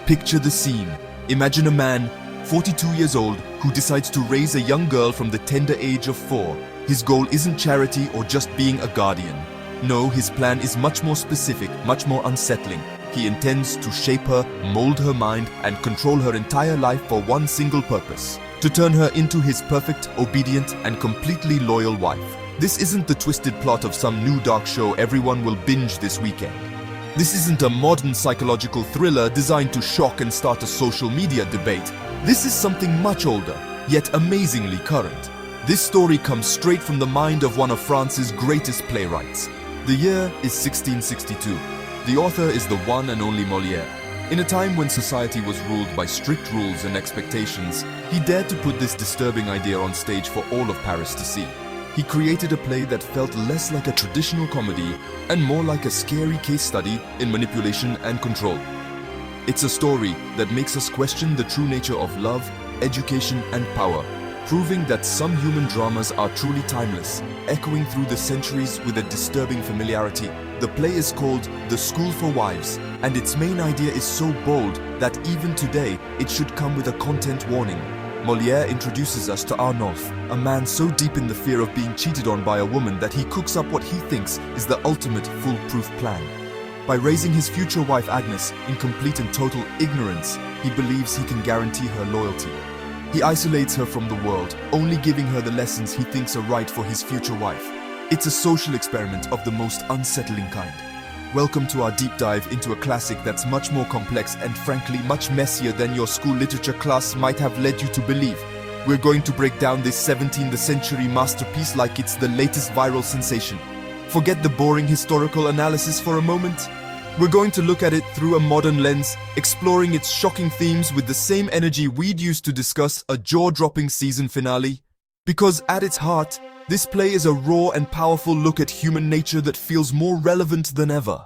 Picture the scene. Imagine a man, 42 years old, who decides to raise a young girl from the tender age of 4. His goal isn't charity or just being a guardian. No, his plan is much more specific, much more unsettling. He intends to shape her, mold her mind, and control her entire life for one single purpose: to turn her into his perfect, obedient, and completely loyal wife. This isn't the twisted plot of some new dark show everyone will binge this weekend. This isn't a modern psychological thriller designed to shock and start a social media debate. This is something much older, yet amazingly current. This story comes straight from the mind of one of France's greatest playwrights. The year is 1662. The author is the one and only Molière. In a time when society was ruled by strict rules and expectations, he dared to put this disturbing idea on stage for all of Paris to see. He created a play that felt less like a traditional comedy and more like a scary case study in manipulation and control. It's a story that makes us question the true nature of love, education, and power, proving that some human dramas are truly timeless, echoing through the centuries with a disturbing familiarity. The play is called The School for Wives, and its main idea is so bold that even today it should come with a content warning. Molière introduces us to Arnolphe, a man so deep in the fear of being cheated on by a woman that he cooks up what he thinks is the ultimate foolproof plan. By raising his future wife Agnès in complete and total ignorance, he believes he can guarantee her loyalty. He isolates her from the world, only giving her the lessons he thinks are right for his future wife. It's a social experiment of the most unsettling kind. Welcome to our deep dive into a classic that's much more complex and frankly much messier than your school literature class might have led you to believe. We're going to break down this 17th century masterpiece like it's the latest viral sensation. Forget the boring historical analysis for a moment. We're going to look at it through a modern lens, exploring its shocking themes with the same energy we'd use to discuss a jaw-dropping season finale. Because at its heart, this play is a raw and powerful look at human nature that feels more relevant than ever.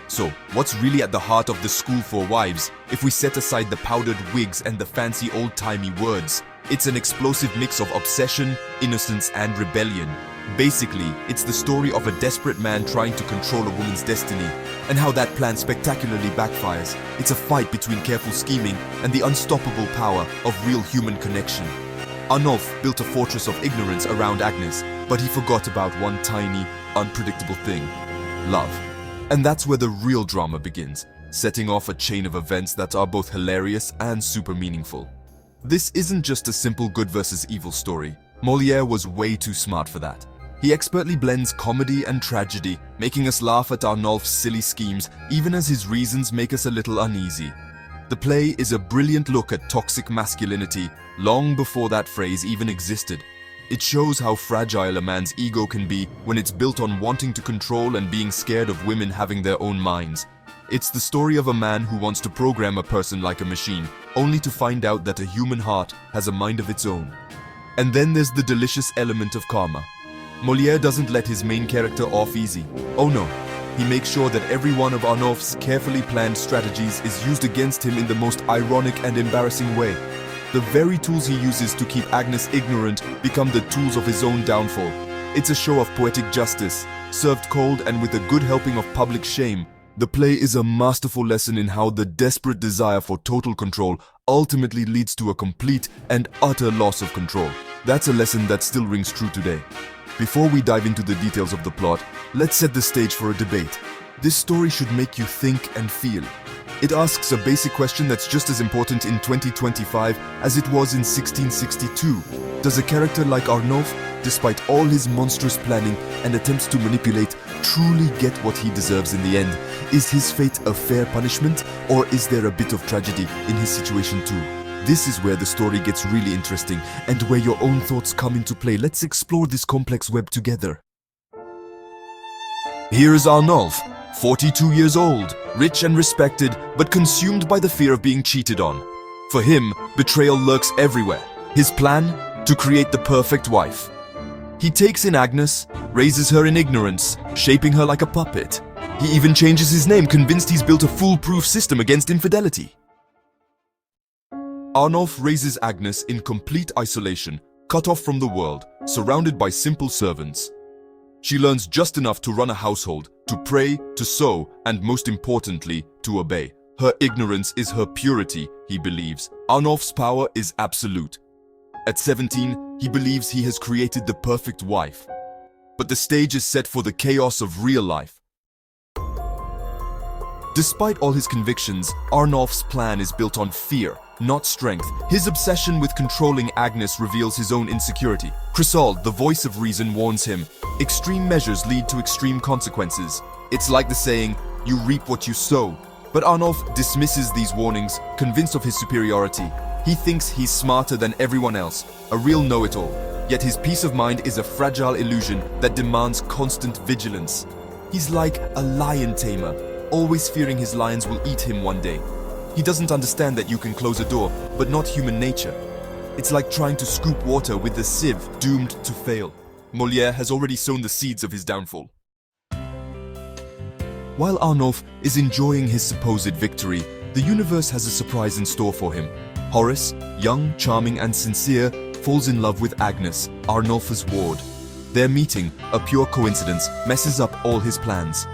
So, what's really at the heart of The School for Wives, if we set aside the powdered wigs and the fancy old-timey words? It's an explosive mix of obsession, innocence, and rebellion. Basically, it's the story of a desperate man trying to control a woman's destiny, and how that plan spectacularly backfires. It's a fight between careful scheming and the unstoppable power of real human connection. Arnolphe built a fortress of ignorance around Agnès, but he forgot about one tiny, unpredictable thing: love. And that's where the real drama begins, setting off a chain of events that are both hilarious and super meaningful. This isn't just a simple good versus evil story. Molière was way too smart for that. He expertly blends comedy and tragedy, making us laugh at Arnolphe's silly schemes, even as his reasons make us a little uneasy. The play is a brilliant look at toxic masculinity, long before that phrase even existed. It shows how fragile a man's ego can be when it's built on wanting to control and being scared of women having their own minds. It's the story of a man who wants to program a person like a machine, only to find out that a human heart has a mind of its own. And then there's the delicious element of karma. Molière doesn't let his main character off easy. Oh no, he makes sure that every one of Arnolphe's carefully planned strategies is used against him in the most ironic and embarrassing way. The very tools he uses to keep Agnès ignorant become the tools of his own downfall. It's a show of poetic justice, served cold and with a good helping of public shame. The play is a masterful lesson in how the desperate desire for total control ultimately leads to a complete and utter loss of control. That's a lesson that still rings true today. Before we dive into the details of the plot, let's set the stage for a debate. This story should make you think and feel. It asks a basic question that's just as important in 2025 as it was in 1662. Does a character like Arnolphe, despite all his monstrous planning and attempts to manipulate, truly get what he deserves in the end? Is his fate a fair punishment, or is there a bit of tragedy in his situation too? This is where the story gets really interesting and where your own thoughts come into play. Let's explore this complex web together. Here is Arnolphe, 42 years old, rich and respected, but consumed by the fear of being cheated on. For him, betrayal lurks everywhere. His plan? To create the perfect wife. He takes in Agnès, raises her in ignorance, shaping her like a puppet. He even changes his name, convinced he's built a foolproof system against infidelity. Arnolphe raises Agnès in complete isolation, cut off from the world, surrounded by simple servants. She learns just enough to run a household, to pray, to sow, and most importantly, to obey. Her ignorance is her purity, he believes. Arnolphe's power is absolute. At 17, he believes he has created the perfect wife. But the stage is set for the chaos of real life. Despite all his convictions, Arnolphe's plan is built on fear, not strength. His obsession with controlling Agnès reveals his own insecurity. Chrysaor, the voice of reason, warns him, extreme measures lead to extreme consequences. It's like the saying, you reap what you sow. But Arnolphe dismisses these warnings, convinced of his superiority. He thinks he's smarter than everyone else, a real know-it-all. Yet his peace of mind is a fragile illusion that demands constant vigilance. He's like a lion tamer, always fearing his lions will eat him one day. He doesn't understand that you can close a door, but not human nature. It's like trying to scoop water with a sieve, doomed to fail. Molière has already sown the seeds of his downfall. While Arnolphe is enjoying his supposed victory, the universe has a surprise in store for him. Horace, young, charming, and sincere, falls in love with Agnès, Arnolphe's ward. Their meeting, a pure coincidence, messes up all his plans.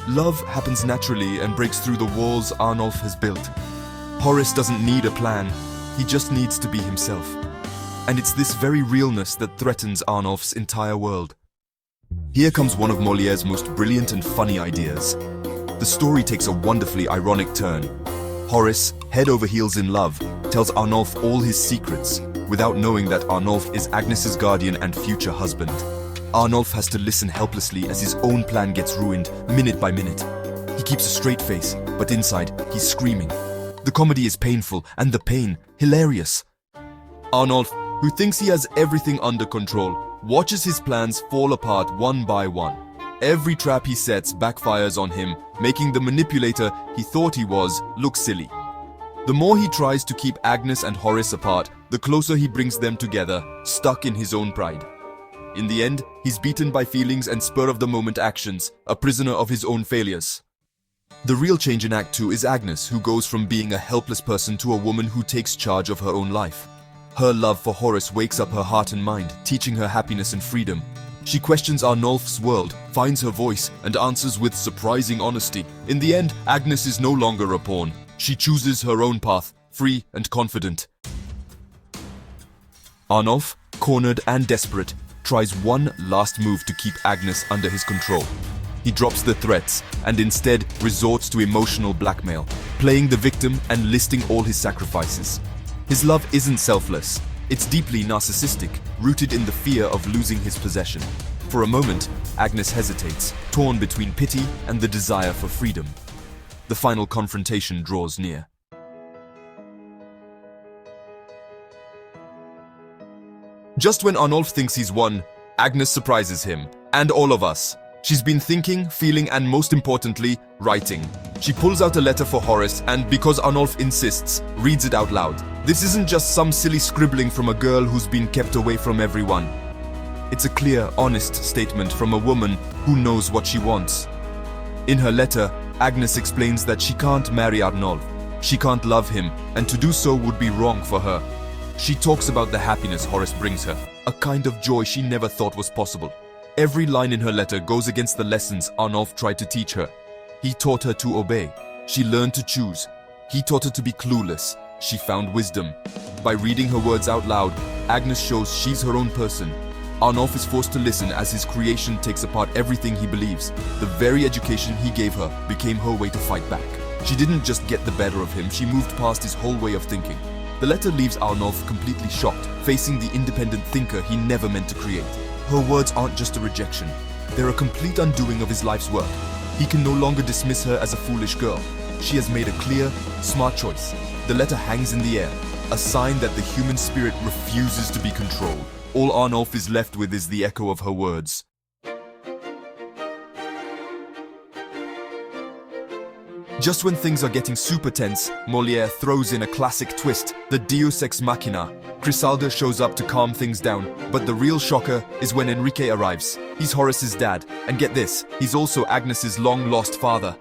Love happens naturally and breaks through the walls Arnolphe has built. Horace doesn't need a plan, he just needs to be himself. And it's this very realness that threatens Arnolphe's entire world. Here comes one of Molière's most brilliant and funny ideas. The story takes a wonderfully ironic turn. Horace, head over heels in love, tells Arnolphe all his secrets, without knowing that Arnolphe is Agnès' guardian and future husband. Arnolphe has to listen helplessly as his own plan gets ruined, minute by minute. He keeps a straight face, but inside, he's screaming. The comedy is painful, and the pain, hilarious. Arnolphe, who thinks he has everything under control, watches his plans fall apart one by one. Every trap he sets backfires on him, making the manipulator he thought he was look silly. The more he tries to keep Agnès and Horace apart, the closer he brings them together, stuck in his own pride. In the end, he's beaten by feelings and spur-of-the-moment actions, a prisoner of his own failures. The real change in Act 2 is Agnès, who goes from being a helpless person to a woman who takes charge of her own life. Her love for Horace wakes up her heart and mind, teaching her happiness and freedom. She questions Arnolphe's world, finds her voice, and answers with surprising honesty. In the end, Agnès is no longer a pawn. She chooses her own path, free and confident. Arnolphe, cornered and desperate, tries one last move to keep Agnès under his control. He drops the threats and instead resorts to emotional blackmail, playing the victim and listing all his sacrifices. His love isn't selfless, it's deeply narcissistic, rooted in the fear of losing his possession. For a moment, Agnès hesitates, torn between pity and the desire for freedom. The final confrontation draws near. Just when Arnolphe thinks he's won, Agnès surprises him, and all of us. She's been thinking, feeling, and most importantly, writing. She pulls out a letter for Horace and, because Arnolphe insists, reads it out loud. This isn't just some silly scribbling from a girl who's been kept away from everyone. It's a clear, honest statement from a woman who knows what she wants. In her letter, Agnès explains that she can't marry Arnolphe. She can't love him, and to do so would be wrong for her. She talks about the happiness Horace brings her, a kind of joy she never thought was possible. Every line in her letter goes against the lessons Arnolphe tried to teach her. He taught her to obey. She learned to choose. He taught her to be clueless. She found wisdom. By reading her words out loud, Agnès shows she's her own person. Arnolphe is forced to listen as his creation takes apart everything he believes. The very education he gave her became her way to fight back. She didn't just get the better of him, she moved past his whole way of thinking. The letter leaves Arnolphe completely shocked, facing the independent thinker he never meant to create. Her words aren't just a rejection, they're a complete undoing of his life's work. He can no longer dismiss her as a foolish girl. She has made a clear, smart choice. The letter hangs in the air, a sign that the human spirit refuses to be controlled. All Arnolphe is left with is the echo of her words. Just when things are getting super tense, Molière throws in a classic twist, the Deus Ex Machina. Chrysaor shows up to calm things down, but the real shocker is when Enrique arrives. He's Horace's dad, and get this, he's also Agnès' long-lost father.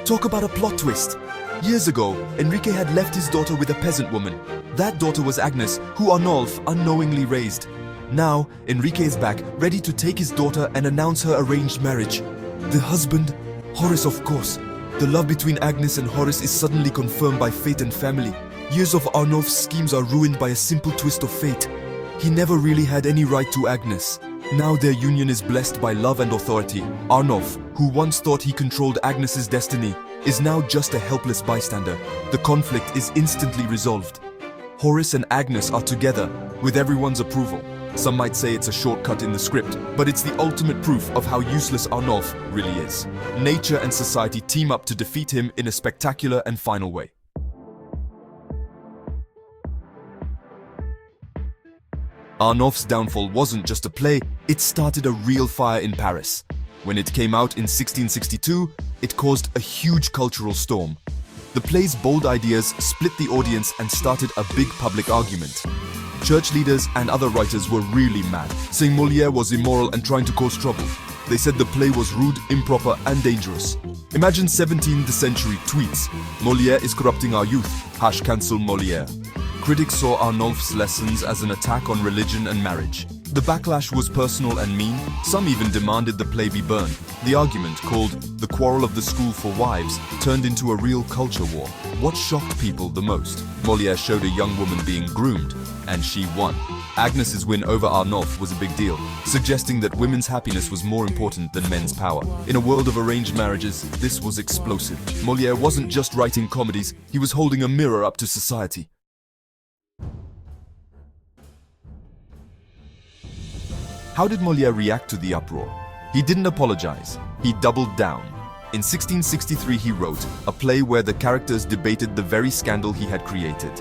Talk about a plot twist! Years ago, Enrique had left his daughter with a peasant woman. That daughter was Agnès, who Arnolphe unknowingly raised. Now, Enrique is back, ready to take his daughter and announce her arranged marriage. The husband? Horace, of course. The love between Agnès and Horace is suddenly confirmed by fate and family. Years of Arnolphe's schemes are ruined by a simple twist of fate. He never really had any right to Agnès. Now their union is blessed by love and authority. Arnolphe, who once thought he controlled Agnès' destiny, is now just a helpless bystander. The conflict is instantly resolved. Horace and Agnès are together, with everyone's approval. Some might say it's a shortcut in the script, but it's the ultimate proof of how useless Arnolphe really is. Nature and society team up to defeat him in a spectacular and final way. Arnolphe's downfall wasn't just a play, it started a real fire in Paris. When it came out in 1662, it caused a huge cultural storm. The play's bold ideas split the audience and started a big public argument. Church leaders and other writers were really mad, saying Molière was immoral and trying to cause trouble. They said the play was rude, improper, and dangerous. Imagine 17th century tweets. Molière is corrupting our youth. #cancel Molière. Critics saw Arnolphe's lessons as an attack on religion and marriage. The backlash was personal and mean. Some even demanded the play be burned. The argument, called the Quarrel of the School for Wives, turned into a real culture war. What shocked people the most? Molière showed a young woman being groomed, and she won. Agnès' win over Arnolphe was a big deal, suggesting that women's happiness was more important than men's power. In a world of arranged marriages, this was explosive. Molière wasn't just writing comedies, he was holding a mirror up to society. How did Molière react to the uproar? He didn't apologize, he doubled down. In 1663 he wrote a play where the characters debated the very scandal he had created.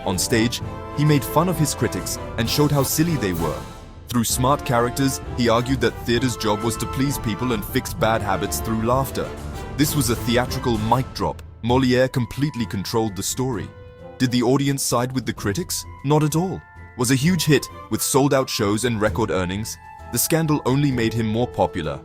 On stage, he made fun of his critics and showed how silly they were. Through smart characters, he argued that theater's job was to please people and fix bad habits through laughter. This was a theatrical mic drop. Molière completely controlled the story. Did the audience side with the critics? Not at all. Was a huge hit with sold-out shows and record earnings. The scandal only made him more popular.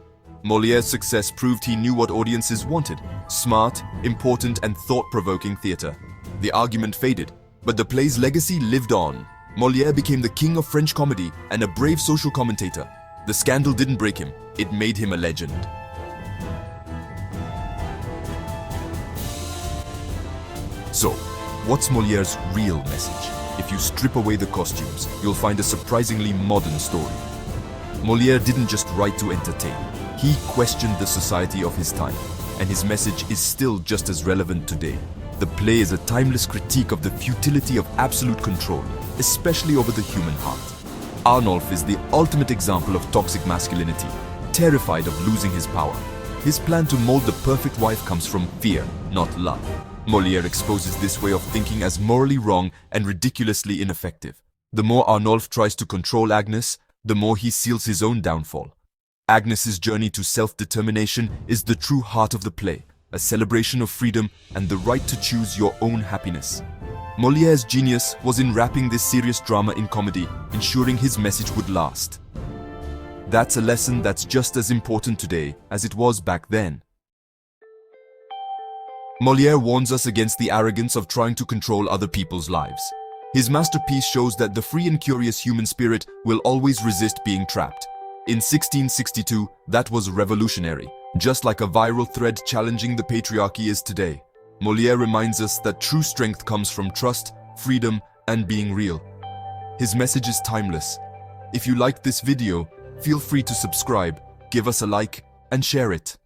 Molière's success proved he knew what audiences wanted: smart, important, and thought-provoking theater. The argument faded, but the play's legacy lived on. Molière became the king of French comedy and a brave social commentator. The scandal didn't break him, it made him a legend. So, what's Molière's real message? If you strip away the costumes, you'll find a surprisingly modern story. Molière didn't just write to entertain. He questioned the society of his time, and his message is still just as relevant today. The play is a timeless critique of the futility of absolute control, especially over the human heart. Arnolphe is the ultimate example of toxic masculinity, terrified of losing his power. His plan to mold the perfect wife comes from fear, not love. Molière exposes this way of thinking as morally wrong and ridiculously ineffective. The more Arnolphe tries to control Agnès, the more he seals his own downfall. Agnès' journey to self-determination is the true heart of the play, a celebration of freedom and the right to choose your own happiness. Molière's genius was in wrapping this serious drama in comedy, ensuring his message would last. That's a lesson that's just as important today as it was back then. Molière warns us against the arrogance of trying to control other people's lives. His masterpiece shows that the free and curious human spirit will always resist being trapped. In 1662, that was revolutionary, just like a viral thread challenging the patriarchy is today. Molière reminds us that true strength comes from trust, freedom, and being real. His message is timeless. If you liked this video, feel free to subscribe, give us a like, and share it.